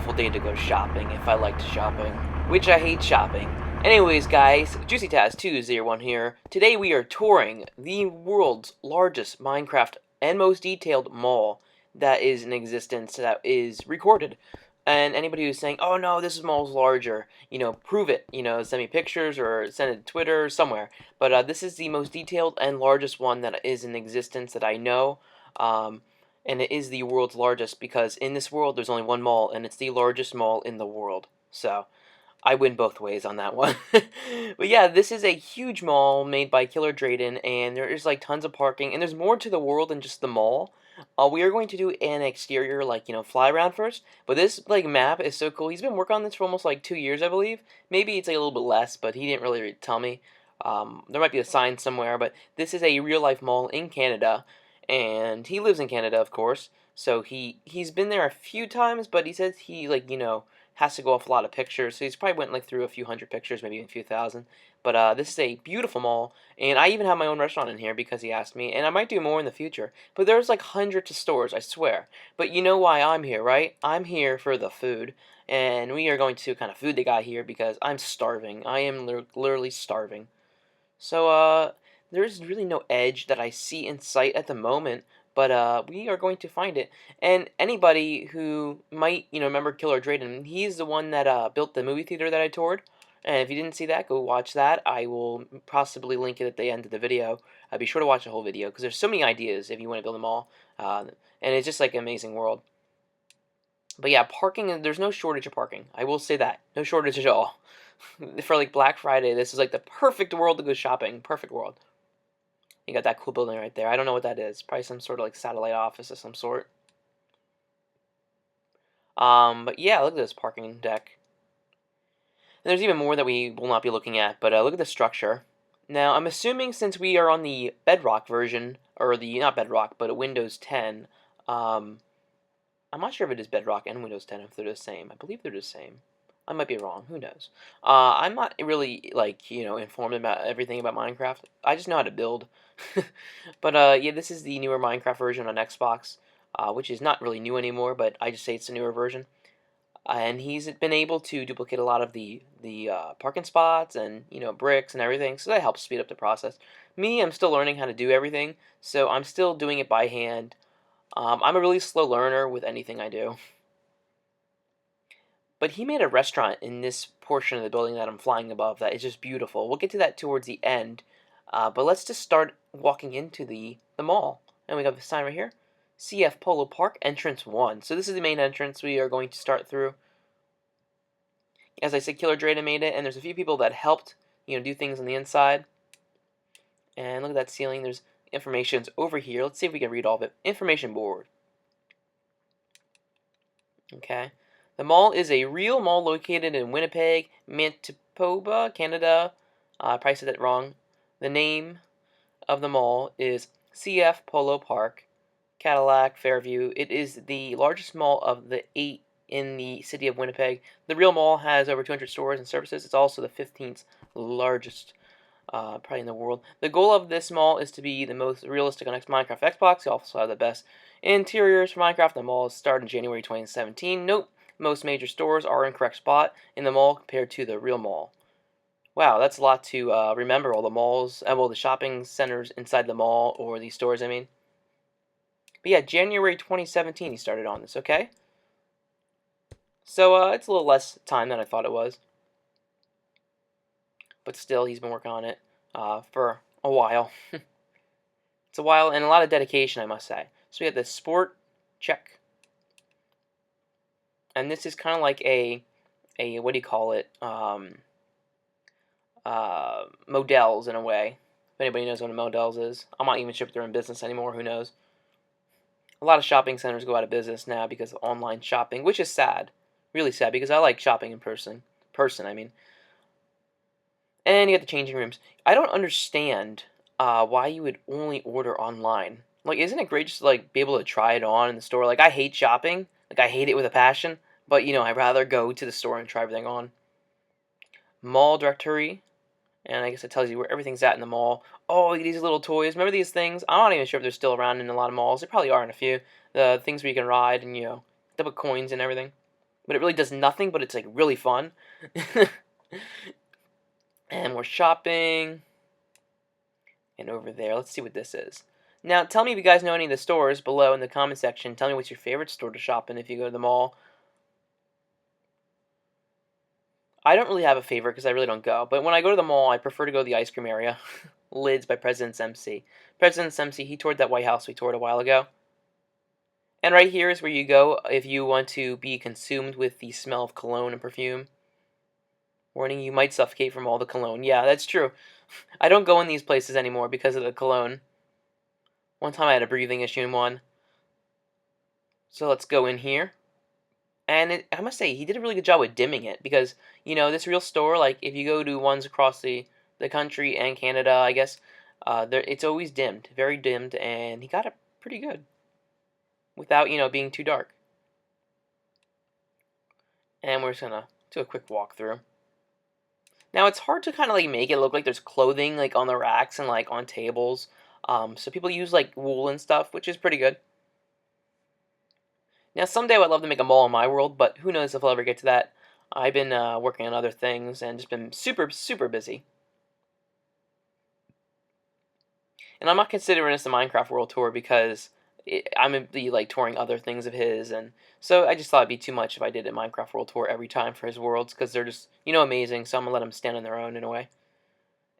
beautiful day to go shopping if I liked shopping, which I hate shopping. Anyways, guys, JuicyTaz201 here. Today we are touring the world's largest Minecraft and most detailed mall that is in existence, that is recorded. And anybody who's saying, oh no, this mall's larger, prove it. Send me pictures or send it to Twitter or somewhere. But this is the most detailed and largest one that is in existence that I know. And it is the world's largest because in this world there's only one mall, and it's the largest mall in the world. So I win both ways on that one. But yeah, this is a huge mall made by Killer Drayden, and there is like tons of parking, and there's more to the world than just the mall. We are going to do an exterior, like, fly around first. But this, like, map is so cool. He's been working on this for almost, like, 2 years, I believe. Maybe it's, like, a little bit less, but he didn't really tell me. There might be a sign somewhere, but this is a real-life mall in Canada. And he lives in Canada, of course. So he's been there a few times, but he says he, like, has to go off a lot of pictures. So he's probably went, like, through a few hundred pictures, maybe a few thousand. But this is a beautiful mall, and I even have my own restaurant in here because he asked me, and I might do more in the future. But there's like hundreds of stores, I swear. But you know why I'm here, right? I'm here for the food, and we are going to kind of food the guy here because I'm starving. I am literally starving. So there's really no edge that I see in sight at the moment, but we are going to find it. And anybody who might, remember Killer Drayden, he's the one that built the movie theater that I toured. And if you didn't see that, go watch that. I will possibly link it at the end of the video. Be sure to watch the whole video because there's so many ideas if you want to build them all. And it's just like an amazing world. But yeah, parking, there's no shortage of parking. I will say that. No shortage at all. For like Black Friday, this is like the perfect world to go shopping. Perfect world. You got that cool building right there. I don't know what that is. Probably some sort of like satellite office of some sort. But yeah, look at this parking deck. And there's even more that we will not be looking at, but look at the structure. Now, I'm assuming since we are on the Bedrock version, or the, not Bedrock, but Windows 10, I'm not sure if it is Bedrock and Windows 10, if they're the same. I believe they're the same. I might be wrong. Who knows? I'm not really, like, informed about everything about Minecraft. I just know how to build. But, yeah, this is the newer Minecraft version on Xbox, which is not really new anymore, but I just say it's the newer version. And he's been able to duplicate a lot of the parking spots and bricks and everything, so that helps speed up the process. Me, I'm still learning how to do everything, so I'm still doing it by hand. I'm a really slow learner with anything I do. But he made a restaurant in this portion of the building that I'm flying above that is just beautiful. We'll get to that towards the end, but let's just start walking into the mall. And we got the sign right here. CF Polo Park, entrance 1. So this is the main entrance we are going to start through. As I said, Killer Drayden made it, and there's a few people that helped, do things on the inside. And look at that ceiling. There's information's over here. Let's see if we can read all of it. Information board. Okay. The mall is a real mall located in Winnipeg, Manitoba, Canada. I probably said that wrong. The name of the mall is CF Polo Park, Cadillac, Fairview. It is the largest mall of the 8 in the city of Winnipeg. The real mall has over 200 stores and services. It's also the 15th largest probably in the world. The goal of this mall is to be the most realistic on Minecraft Xbox. You also have the best interiors for Minecraft. The mall started in January 2017. Nope, most major stores are in correct spot in the mall compared to the real mall. Wow, that's a lot to remember, all the malls, well, the shopping centers inside the mall, or the stores, I mean. But yeah, January 2017 he started on this, okay? So it's a little less time than I thought it was. But still, he's been working on it for a while. It's a while and a lot of dedication, I must say. So we have the sport, check. And this is kind of like a what do you call it? Models in a way. If anybody knows what a models is. I'm not even sure if they're in business anymore, who knows. A lot of shopping centers go out of business now because of online shopping, which is sad. Really sad, because I like shopping in person. I mean. And you got the changing rooms. I don't understand why you would only order online. Like, isn't it great just to, like, be able to try it on in the store? Like, I hate shopping. Like, I hate it with a passion. But, I'd rather go to the store and try everything on. Mall directory. And I guess it tells you where everything's at in the mall. Oh, these little toys. Remember these things? I'm not even sure if they're still around in a lot of malls. They probably are in a few. The things where you can ride and, they put coins and everything. but it really does nothing, but it's like really fun. And we're shopping. And over there, let's see what this is. Now, tell me if you guys know any of the stores below in the comment section. Tell me what's your favorite store to shop in if you go to the mall. I don't really have a favorite because I really don't go. But when I go to the mall, I prefer to go to the ice cream area. Lids by President's MC. President's MC, he toured that White House we toured a while ago. And right here is where you go if you want to be consumed with the smell of cologne and perfume. Warning, you might suffocate from all the cologne. Yeah, that's true. I don't go in these places anymore because of the cologne. One time I had a breathing issue in one. So let's go in here. And I must say, he did a really good job with dimming it because, this real store, like if you go to ones across the country and Canada, I guess, it's always dimmed, very dimmed, and he got it pretty good without, being too dark. And we're just going to do a quick walkthrough. Now, it's hard to kind of like make it look like there's clothing like on the racks and like on tables. So people use like wool and stuff, which is pretty good. Now, someday I would love to make a mall in my world, but who knows if I'll ever get to that. I've been working on other things and just been super, super busy. And I'm not considering this a Minecraft World Tour because I'm going to be like touring other things of his, and so I just thought it'd be too much if I did a Minecraft World Tour every time for his worlds because they're just, amazing, so I'm going to let them stand on their own in a way.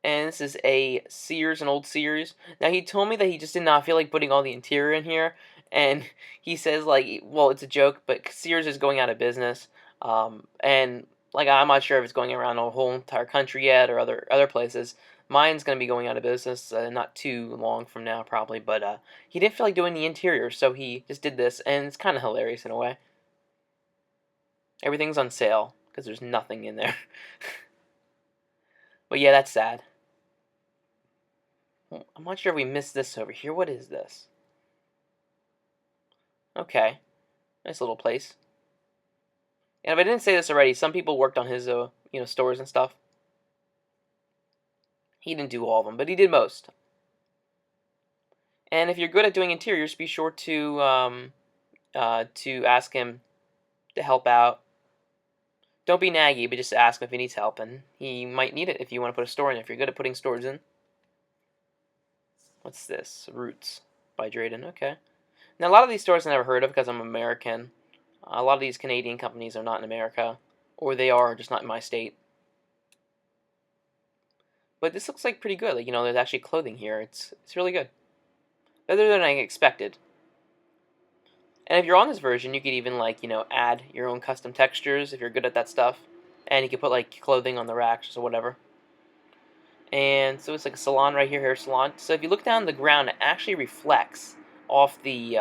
And this is a Sears, an old Sears. Now, he told me that he just did not feel like putting all the interior in here, and he says, like, well, it's a joke, but Sears is going out of business, and, like, I'm not sure if it's going around the whole entire country yet or other places. Mine's going to be going out of business not too long from now, probably, but he didn't feel like doing the interior, so he just did this, and it's kind of hilarious in a way. Everything's on sale, because there's nothing in there. But yeah, that's sad. I'm not sure if we missed this over here. What is this? Okay. Nice little place. And if I didn't say this already, some people worked on his, stores and stuff. He didn't do all of them, but he did most. And if you're good at doing interiors, be sure to ask him to help out. Don't be naggy, but just ask him if he needs help, and he might need it if you want to put a store in. If you're good at putting stores in. What's this? Roots by Drayden. Okay. Now, a lot of these stores I've never heard of because I'm American. A lot of these Canadian companies are not in America, or they are, just not in my state. But this looks like pretty good. Like, there's actually clothing here. It's really good. Better than I expected. And if you're on this version, you could even, like, add your own custom textures if you're good at that stuff. And you could put, like, clothing on the racks or whatever. And so it's like a salon right here, hair salon. So if you look down the ground, it actually reflects off the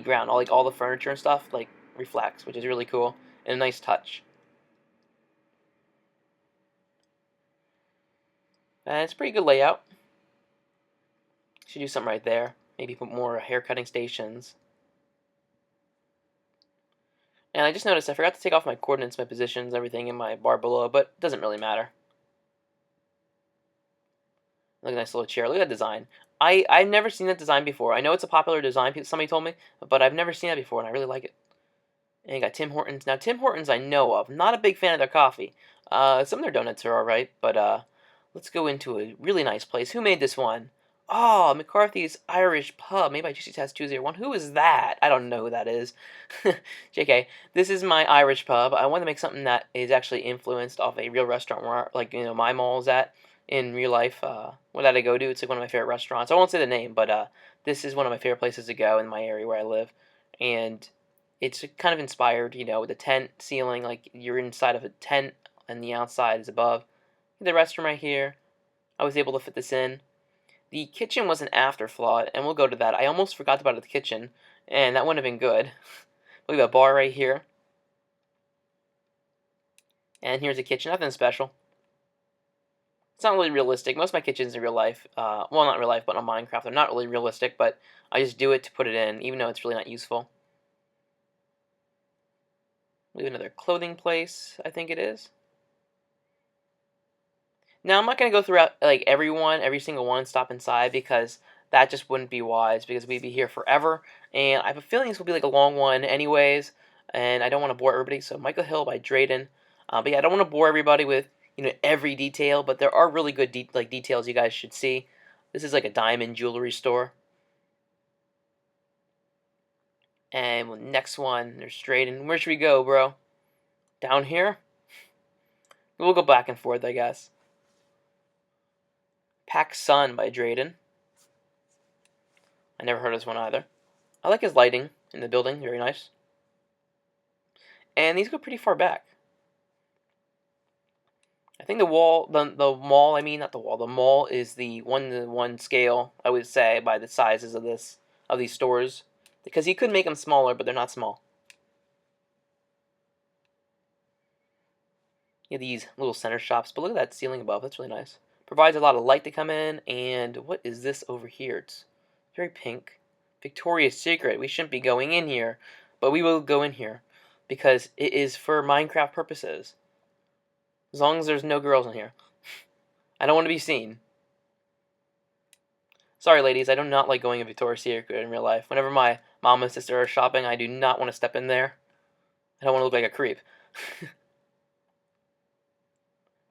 ground. All the furniture and stuff like reflects, which is really cool and a nice touch. And it's a pretty good layout. Should do something right there. Maybe put more hair cutting stations. And I just noticed I forgot to take off my coordinates, my positions, everything in my bar below, but it doesn't really matter. Look at that nice little chair. Look at that design. I've never seen that design before. I know it's a popular design, somebody told me, but I've never seen that before, and I really like it. And you got Tim Hortons. Now, Tim Hortons I know of. Not a big fan of their coffee. Some of their donuts are alright, but let's go into a really nice place. Who made this one? Oh, McCarthy's Irish Pub, made by JuicyTaz201. Who is that? I don't know who that is. JK, this is my Irish Pub. I want to make something that is actually influenced off a real restaurant where, like, my mall is at in real life. What did I go to? It's like one of my favorite restaurants. I won't say the name, but this is one of my favorite places to go in my area where I live. And it's kind of inspired, with a tent ceiling, like you're inside of a tent and the outside is above. The restroom right here. I was able to fit this in. The kitchen was an afterthought, and we'll go to that. I almost forgot about the kitchen, and that wouldn't have been good. Look at that bar right here. And here's the kitchen. Nothing special. It's not really realistic. Most of my kitchens in real life, well, not real life, but on Minecraft, they're not really realistic, but I just do it to put it in, even though it's really not useful. We have another clothing place, I think it is. Now, I'm not going to go throughout, like, every single one, stop inside, because that just wouldn't be wise, because we'd be here forever, and I have a feeling this will be, like, a long one anyways, and I don't want to bore everybody. So Michael Hill by Drayden. But yeah, I don't want to bore everybody with every detail, but there are really good details you guys should see. This is like a diamond jewelry store. And next one, there's Drayden. Where should we go, bro? Down here? We'll go back and forth, I guess. Pacsun by Drayden. I never heard of this one either. I like his lighting in the building, very nice. And these go pretty far back. I think the mall, I mean, not the wall, the mall is the 1-to-1 scale, I would say, by the sizes of these stores. Because you could make them smaller, but they're not small. You have these little center shops, but look at that ceiling above, that's really nice. Provides a lot of light to come in, and what is this over here? It's very pink. Victoria's Secret, we shouldn't be going in here, but we will go in here, because it is for Minecraft purposes. As long as there's no girls in here. I don't want to be seen. Sorry, ladies, I do not like going in Victoria's Secret in real life. Whenever my mom and sister are shopping, I do not want to step in there. I don't want to look like a creep.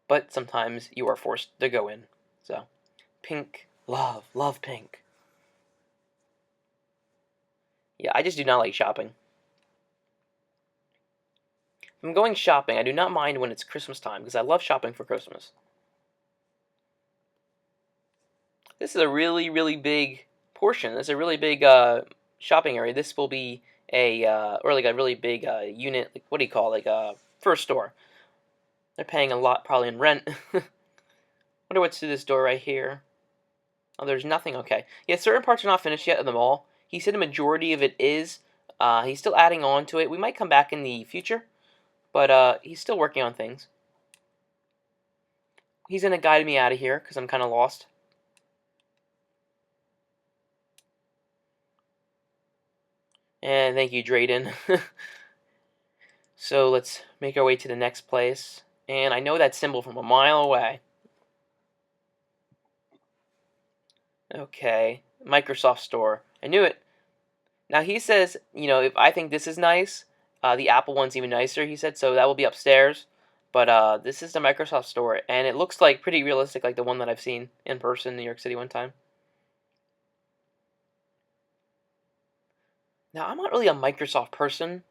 But sometimes you are forced to go in. So, pink, love pink. Yeah, I just do not like shopping. If I'm going shopping, I do not mind when it's Christmas time, because I love shopping for Christmas. This is a really, really big portion. This is a really big shopping area. This will be or like a really big unit, like, what do you call it? Like a first store. They're paying a lot probably in rent. Wonder what's through this door right here. Oh, there's nothing. Okay. Yeah, certain parts are not finished yet in the mall. He said a majority of it is. He's still adding on to it. We might come back in the future, but he's still working on things. He's going to guide me out of here because I'm kind of lost. And thank you, Drayden. So let's make our way to the next place. And I know that symbol from a mile away. Okay, Microsoft Store. I knew it. Now he says, if I think this is nice, the Apple one's even nicer, he said, so that will be upstairs. But this is the Microsoft Store, and it looks like pretty realistic, like the one that I've seen in person in New York City one time. Now, I'm not really a Microsoft person,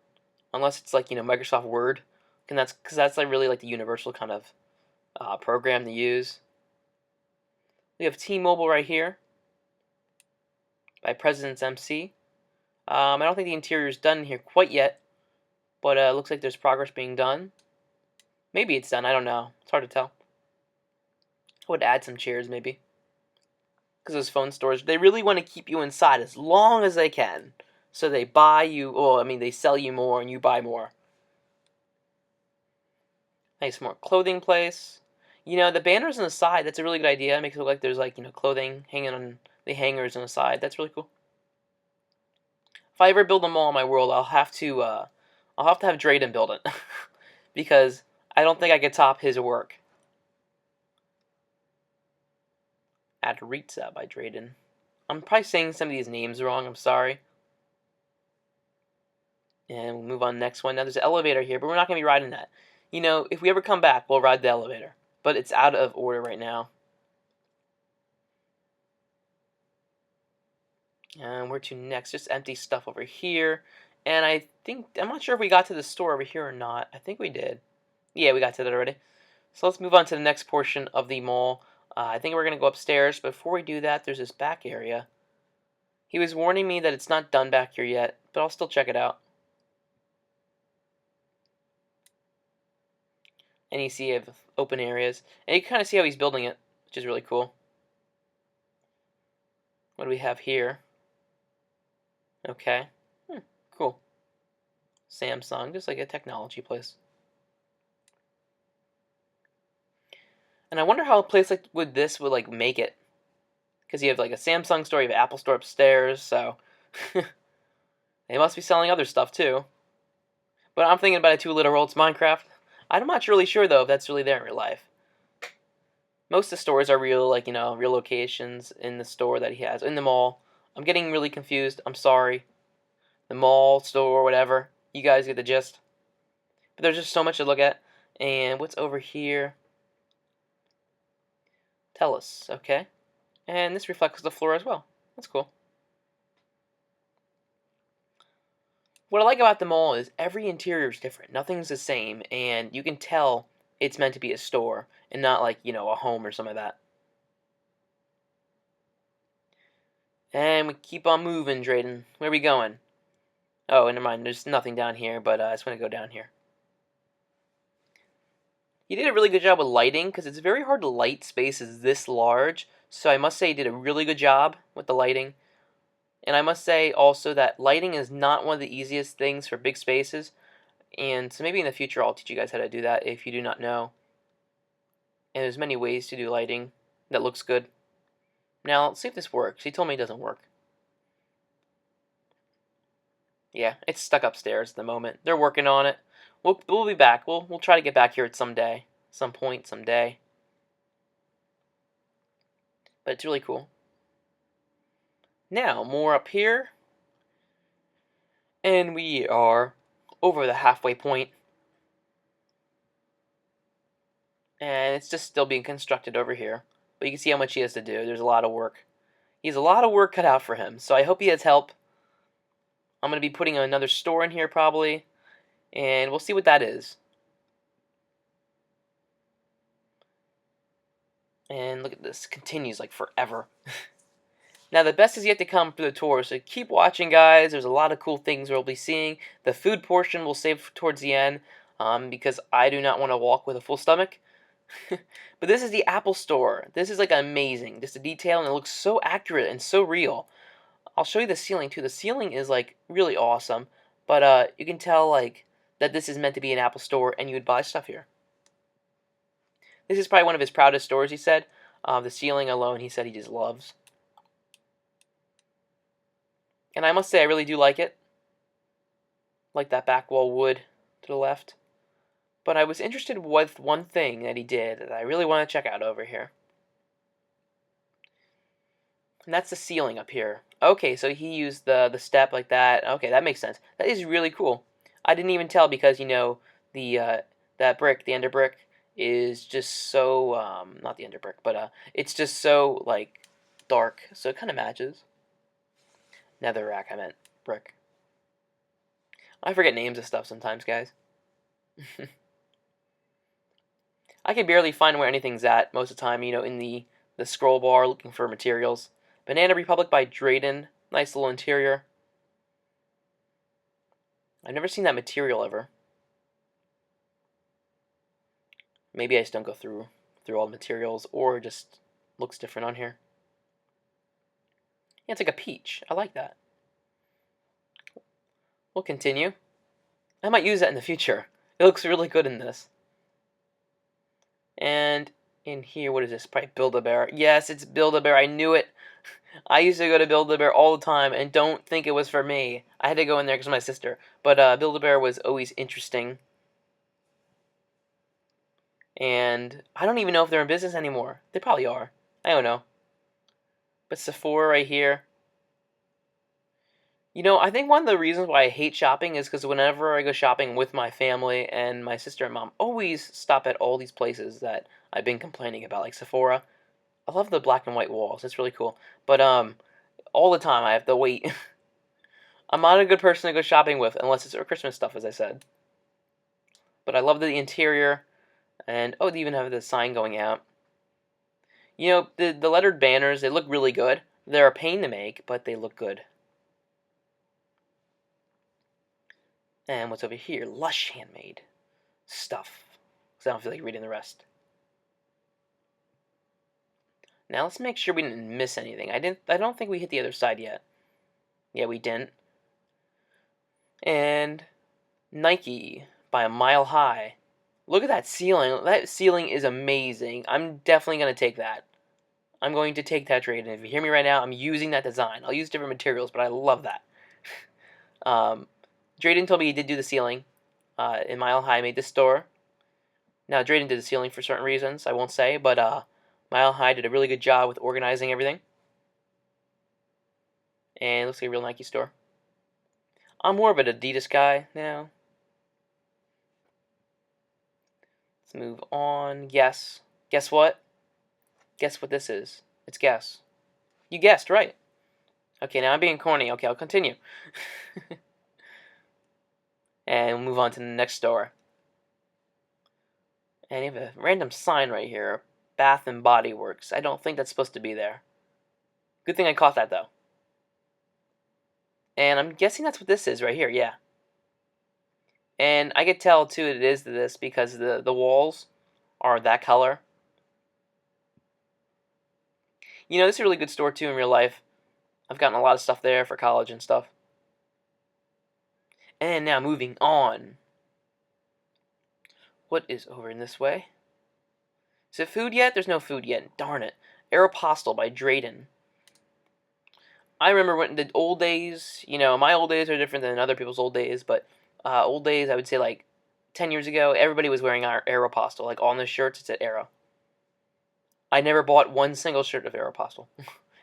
unless it's like, Microsoft Word, and because that's like really like the universal kind of program to use. We have T-Mobile right here by President's MC. I don't think the interior is done here quite yet, but it looks like there's progress being done. Maybe it's done, I don't know. It's hard to tell. I would add some chairs, maybe. Because those phone stores, they really want to keep you inside as long as they can. So they buy you, they sell you more and you buy more. Nice, more clothing place. The banners on the side, that's a really good idea. It makes it look like there's, like, clothing hanging on the hangers on the side. That's really cool. If I ever build a mall in my world, I'll have to have Drayden build it. Because I don't think I could top his work. Adoritza by Drayden. I'm probably saying some of these names wrong, I'm sorry. And we'll move on to the next one. Now there's an elevator here, but we're not going to be riding that. If we ever come back, we'll ride the elevator. But it's out of order right now. And where to next? Just empty stuff over here. And I'm not sure if we got to the store over here or not. I think we did. Yeah, we got to that already. So let's move on to the next portion of the mall. I think we're going to go upstairs. But before we do that, there's this back area. He was warning me that it's not done back here yet, but I'll still check it out. And you see you have open areas. And you can kind of see how he's building it, which is really cool. What do we have here? Okay. Cool. Samsung, just like a technology place. And I wonder how a place like this would like make it. Because you have like a Samsung store, you have an Apple store upstairs, so they must be selling other stuff too. But I'm thinking about it too literal, it's Minecraft. I'm not really sure though if that's really there in real life. Most of the stores are real, like, real locations in the store that he has, in the mall. I'm getting really confused, I'm sorry. The mall, store, whatever. You guys get the gist. But there's just so much to look at. And what's over here? Tell us, okay? And this reflects the floor as well. That's cool. What I like about the mall is every interior is different. Nothing's the same, and you can tell it's meant to be a store and not like, you know, a home or something like that. And we keep on moving, Drayden. Where are we going? Oh, never mind. There's nothing down here, but I just want to go down here. He did a really good job with lighting, because it's very hard to light spaces this large. So I must say he did a really good job with the lighting. And I must say also that lighting is not one of the easiest things for big spaces. And so maybe in the future I'll teach you guys how to do that if you do not know. And there's many ways to do lighting that looks good. Now, let's see if this works. He told me it doesn't work. Yeah, it's stuck upstairs at the moment. They're working on it. We'll be back. We'll try to get back here at some point, someday. But it's really cool. Now, more up here. And we are over the halfway point. And it's just still being constructed over here. But you can see how much he has to do. There's a lot of work. He has a lot of work cut out for him. So I hope he has help. I'm going to be putting another store in here probably. And we'll see what that is. And look at this. Continues like forever. Now, the best is yet to come for the tour, so keep watching, guys. There's a lot of cool things we'll be seeing. The food portion we'll save towards the end, because I do not want to walk with a full stomach. But this is the Apple Store. This is, like, amazing. Just the detail, and it looks so accurate and so real. I'll show you the ceiling, too. The ceiling is, like, really awesome. But you can tell, like, that this is meant to be an Apple Store, and you would buy stuff here. This is probably one of his proudest stores, he said. The ceiling alone, he said he just loves. And I must say, I really do like it. Like that back wall wood to the left. But I was interested with one thing that he did that I really want to check out over here. And that's the ceiling up here. Okay, so he used the step like that. Okay, that makes sense. That is really cool. I didn't even tell because, you know, the that brick, the ender brick, is just so, not the ender brick, but it's just so, like, dark. So it kind of matches. Netherrack, I meant brick. I forget names of stuff sometimes, guys. I can barely find where anything's at most of the time, you know, in the scroll bar looking for materials. Banana Republic by Drayden. Nice little interior. I've never seen that material ever. Maybe I just don't go through all the materials, or it just looks different on here. Yeah, it's like a peach. I like that. We'll continue. I might use that in the future. It looks really good in this. And in here, what is this? Probably Build-A-Bear. Yes, it's Build-A-Bear. I knew it. I used to go to Build-A-Bear all the time, and don't think it was for me. I had to go in there because of my sister. But Build-A-Bear was always interesting. And I don't even know if they're in business anymore. They probably are. I don't know. But Sephora right here. You know, I think one of the reasons why I hate shopping is because whenever I go shopping with my family and my sister and mom always stop at all these places that I've been complaining about, like Sephora. I love the black and white walls. It's really cool. But all the time I have to wait. I'm not a good person to go shopping with unless it's for Christmas stuff, as I said. But I love the interior. And, oh, they even have the sign going out. You know, the lettered banners, they look really good. They're a pain to make, but they look good. And what's over here? Lush handmade stuff. Because I don't feel like reading the rest. Now let's make sure we didn't miss anything. I don't think we hit the other side yet. Yeah, we didn't. And Nike by a mile high. Look at that ceiling. That ceiling is amazing. I'm definitely going to take that. I'm going to take that trade. And if you hear me right now, I'm using that design. I'll use different materials, but I love that. Drayden told me he did do the ceiling. In Mile High made this store. Now, Drayden did the ceiling for certain reasons, I won't say, but Mile High did a really good job with organizing everything. And it looks like a real Nike store. I'm more of an Adidas guy now. Let's move on. Yes. Guess what? Guess what this is? It's Guess. You guessed, right. Okay, now I'm being corny. Okay, I'll continue. And we'll move on to the next store. And you have a random sign right here. Bath and Body Works. I don't think that's supposed to be there. Good thing I caught that, though. And I'm guessing that's what this is right here, yeah. And I could tell, too, it is this because the walls are that color. You know, this is a really good store, too, in real life. I've gotten a lot of stuff there for college and stuff. And now moving on. What is over in this way? Is it food yet? There's no food yet. Darn it. Aeropostale by Drayden. I remember when the old days, you know, my old days are different than other people's old days, but old days, I would say like 10 years ago, everybody was wearing our Aeropostale. Like on the shirts, it said Aero. I never bought one single shirt of Aeropostale.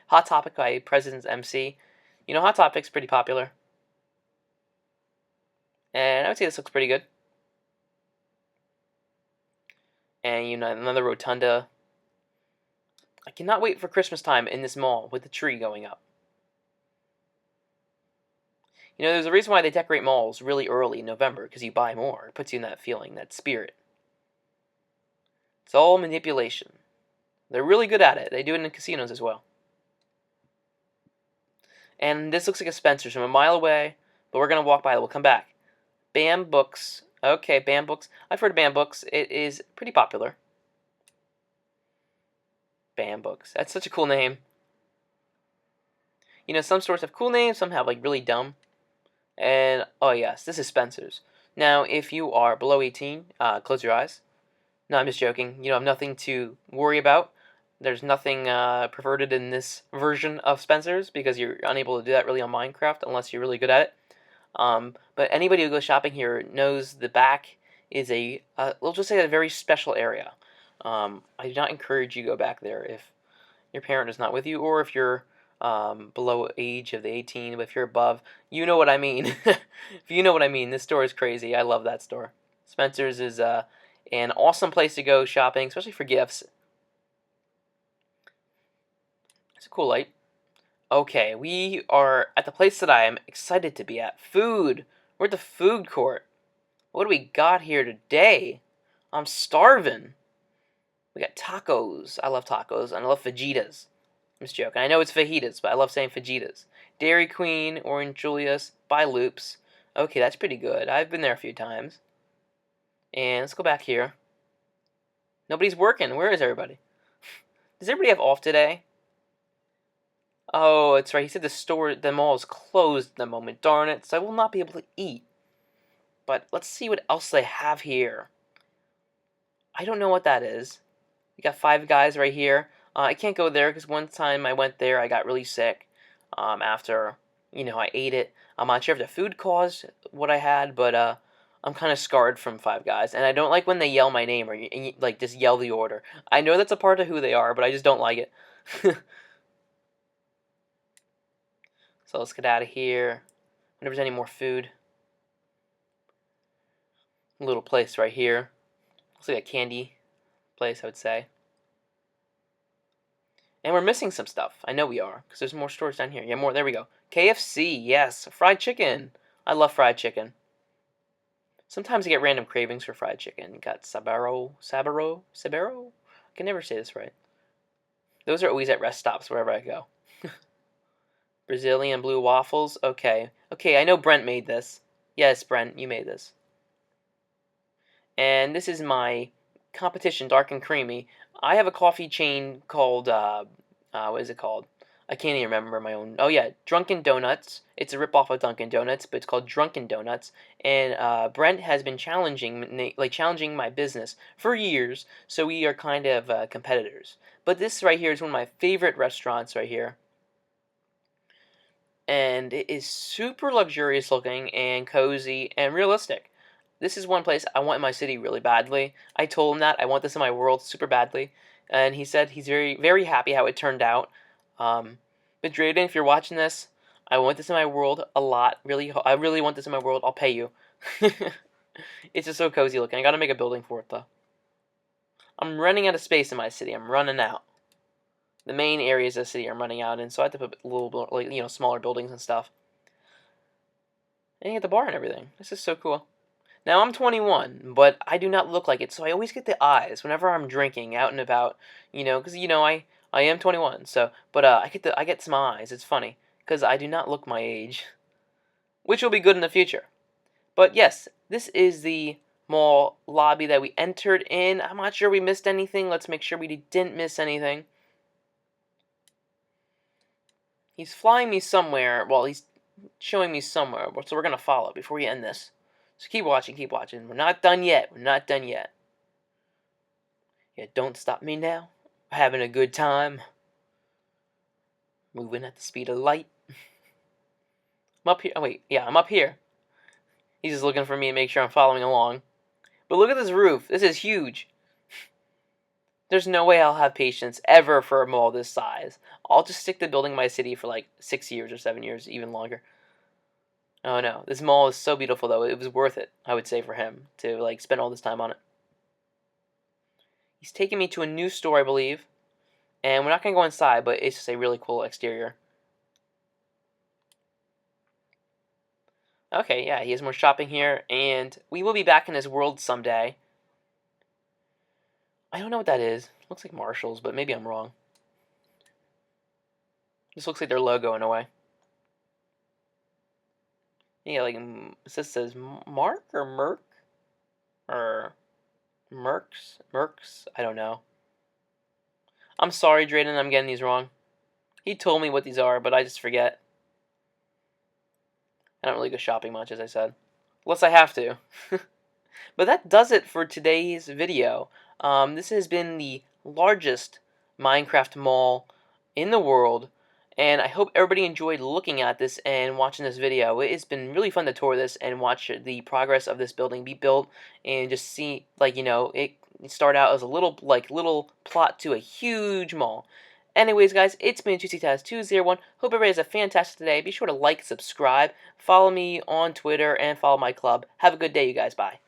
Hot Topic by President's MC. You know, Hot Topic's pretty popular. And I would say this looks pretty good. And, you know, another rotunda. I cannot wait for Christmas time in this mall with the tree going up. You know, there's a reason why they decorate malls really early in November, because you buy more. It puts you in that feeling, that spirit. It's all manipulation. They're really good at it. They do it in casinos as well. And this looks like a Spencer's from a mile away, but we're going to walk by it. We'll come back. Bam Books. Okay, Bam Books. I've heard of Bam Books. It is pretty popular. Bam Books. That's such a cool name. You know, some stores have cool names, some have like really dumb. And, oh yes, this is Spencer's. Now, if you are below 18, close your eyes. No, I'm just joking. You know, have nothing to worry about. There's nothing perverted in this version of Spencer's because you're unable to do that really on Minecraft unless you're really good at it. But anybody who goes shopping here knows the back is we'll just say a very special area. I do not encourage you to go back there if your parent is not with you or if you're below age of the 18, but if you're above, you know what I mean. If you know what I mean, this store is crazy. I love that store. Spencer's is an awesome place to go shopping, especially for gifts. It's a cool light. Okay, we are at the place that I am excited to be at. Food. We're at the food court. What do we got here today? I'm starving. We got tacos. I love tacos, and I love fajitas. I'm just joking. I know it's fajitas, but I love saying fajitas. Dairy Queen, Orange Julius, by Loops. Okay, that's pretty good. I've been there a few times. And let's go back here. Nobody's working. Where is everybody? Does everybody have off today? Oh, that's right. He said the mall is closed at the moment. Darn it. So I will not be able to eat. But let's see what else they have here. I don't know what that is. We got Five Guys right here. I can't go there because one time I went there, I got really sick after, you know, I ate it. I'm not sure if the food caused what I had, but I'm kind of scarred from Five Guys. And I don't like when they yell my name or like just yell the order. I know that's a part of who they are, but I just don't like it. So let's get out of here. Wonder if there's any more food. A little place right here. Looks like a candy place, I would say. And we're missing some stuff. I know we are, because there's more stores down here. Yeah, more. There we go. KFC, yes. Fried chicken. I love fried chicken. Sometimes I get random cravings for fried chicken. Got Sabaro? I can never say this right. Those are always at rest stops wherever I go. Brazilian blue waffles. Okay. Okay, I know Brent made this. Yes, Brent, you made this. And this is my competition, Dark and Creamy. I have a coffee chain called, what is it called? I can't even remember my own. Oh, yeah, Drunken Donuts. It's a ripoff of Dunkin' Donuts, but it's called Drunken Donuts. And Brent has been challenging my business for years, so we are kind of competitors. But this right here is one of my favorite restaurants right here. And it is super luxurious looking and cozy and realistic. This is one place I want in my city really badly. I told him that. I want this in my world super badly. And he said he's very, very happy how it turned out. But Drayden, if you're watching this, I want this in my world a lot. I really want this in my world. I'll pay you. It's just so cozy looking. I gotta make a building for it, though. I'm running out of space in my city. I'm running out. The main areas of the city I'm running out in, so I have to put a little, like, smaller buildings and stuff. And you get the bar and everything. This is so cool. Now, I'm 21, but I do not look like it, so I always get the eyes whenever I'm drinking out and about, because, I am 21, so, but, I get some eyes. It's funny, because I do not look my age, which will be good in the future. But, yes, this is the mall lobby that we entered in. I'm not sure we missed anything. Let's make sure we didn't miss anything. He's flying me somewhere. Well, he's showing me somewhere, so we're going to follow before we end this. So keep watching, keep watching. We're not done yet. We're not done yet. Yeah, don't stop me now. We're having a good time. Moving at the speed of light. I'm up here. Oh, wait. Yeah, I'm up here. He's just looking for me to make sure I'm following along. But look at this roof. This is huge. There's no way I'll have patience ever for a mall this size. I'll just stick to building my city for like 6 years or 7 years, even longer. Oh no, this mall is so beautiful though. It was worth it, I would say, for him to like spend all this time on it. He's taking me to a new store, I believe. And we're not going to go inside, but it's just a really cool exterior. Okay, yeah, he has more shopping here, and we will be back in his world someday. I don't know what that is. Looks like Marshalls, but maybe I'm wrong. This looks like their logo in a way. Yeah, like, this says Mark or Merc? Or Mercs? I don't know. I'm sorry, Drayden, I'm getting these wrong. He told me what these are, but I just forget. I don't really go shopping much, as I said. Unless I have to. But that does it for today's video. This has been the largest Minecraft mall in the world, and I hope everybody enjoyed looking at this and watching this video. It's been really fun to tour this and watch the progress of this building be built, and just see, like, it start out as a little plot to a huge mall. Anyways, guys, it's been JuicyTaz201. Hope everybody has a fantastic day. Be sure to like, subscribe, follow me on Twitter, and follow my club. Have a good day, you guys. Bye.